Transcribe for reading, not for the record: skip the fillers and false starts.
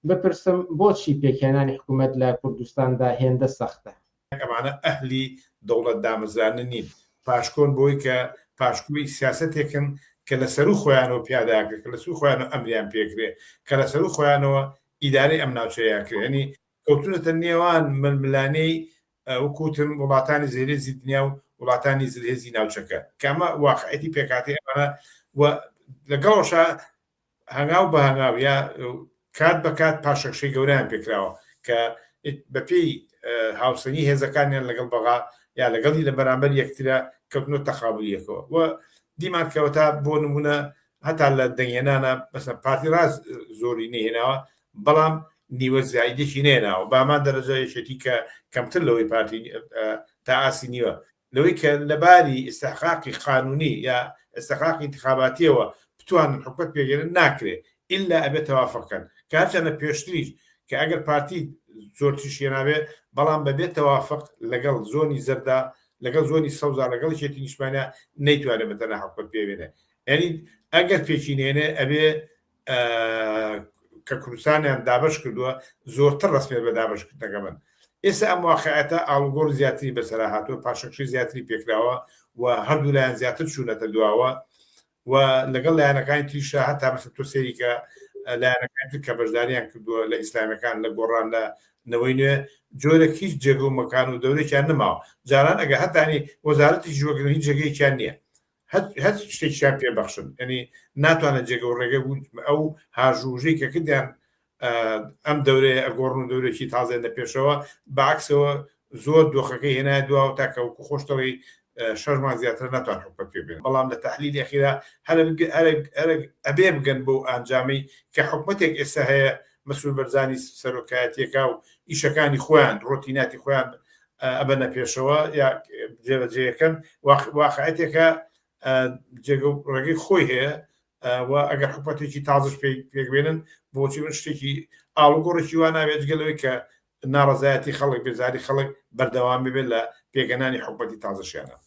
بپرسم بۆچی پێکهێنانی حکوومەت لە کوردستاندا هێندە سەختە؟ ئەمانە ئەهلی دەوڵەت دامەزرانە نین، پاشکۆن بۆی کە پاشکوی سیاسەتێکن کە لە سەر و خۆیانەوە پیاداکە، کە لە سوو خۆیانەوە ئەمریان پێکرێ، کە لە سەر و خۆیانەوە ئیدارەی ئەم ناوچەیەکرێ. ینی کەوتونەتە نێوان ململانەی وەکوتم وڵاتانی زێرێزی دنیا و وڵاتانی زلهێزی ناوچەکە، کە ئەمە واقعەتی پێکاتی ئەمانە لەگەڵەوەشە هەنگاو بە هەنگاو یا کات بە کات پاشەکشەی گەورەیان پێکراوە کە بەپێی هاوسەنی هێزەکانیان لەگەڵ بەغا یا لەگەڵی لە بەرامبەر یەکترە کەوتنۆ تەخابولیەکەوە و دیمان کەوتە بۆ نمونە هەتا لە دەنگێنانە بەسەر پارتی ڕاست زۆری نهێناوە، بەڵام نیوە زایدێکی نێناوە بامان دەرەجەیەشێتی کە کەمتر لەوەی پارتی تا ئاسی نیوە لەوەی کە لەباری ئستحقاقی قانونی یا ئستحقاقی انتخاباتیەوە بتوانن حکومەت پێگەێنن ناکرێ ئللا ئەبێ تەوافقکەن کە هەرچەندە پێشتریش کە ئەگەر پارتی زۆر تیشێنابێ بەڵام بەبێت تەوافق لەگەڵ زۆنی زەردا لەگەڵ زۆنی سەوزا لەگەڵ شێتی نیشتمانە نەیتوانێت بەتەنها حکومەت پێبێنێ. یعنی ئەگەر پێچینێنێ ئەبێ کە کوردستانیان دابش کردووە زۆرتر ڕسمێت بە دابشکردنەکە من. ئێستا ئەم واقعەتە ئاڵوگۆڕ زیاتری بەسەرا هاتووە، پاشەکشی زیاتری پێکراوە و هەردوو لایەن زیاتر چوونەتە دواوە و لەگەڵ لایەنەکانی تریشە هەتا مەسە تۆ سێری کە لایەنەکانی تر کە بەشداریان کردووە لە ئیسلامیەکان لە گۆڕان لە نەوەی نوێ جۆرە هیچ جێگە و مەکان و دەورێکیان نەماوە. جاران ئەگە هەتانی وەزارەتی ژوەگرن هیچ جێگەیەکیان نییە، هەر شتێکیان پێبەخشن، ینی ناتوانێت جێگە و ڕێگە بوو ئەو هاژوژەی کە کردیان ئەم دەورەیە ئەگۆڕن و دەورێکی تازێنە پێشەوە بەعکسەوە زۆر دۆخەکەی هێنایە دواوە تاکە وەکو خۆشتەوەی شەرمان زیاتر ناتوان حکومەت پێبێن. بەڵام لە تەحلیلی ئەخیرا ئەبێ بگەن بۆ ئەنجامی کە حکومەتێک ئێستا هەیە مەسئول بەرزانی سەرۆکایەتیەکە و ئیشەکانی خۆیان ڕۆتیناتی خۆیان ئەبەنە پێشەوە یا جێبەجێیەکەن واقعەتێکە جێگە و ڕێگەی خۆی هەیە و ئەگەر حکومەتێکی تازش پێکبێنن بۆچی من شتێکی ئاڵوگۆڕێکی وان نابێت گەلەوەی کە ناڕەزایەتی خەڵک بێزاری خەڵک بەردەوام ببێت لە پێگەنانی حکومەتی تازەشیانە.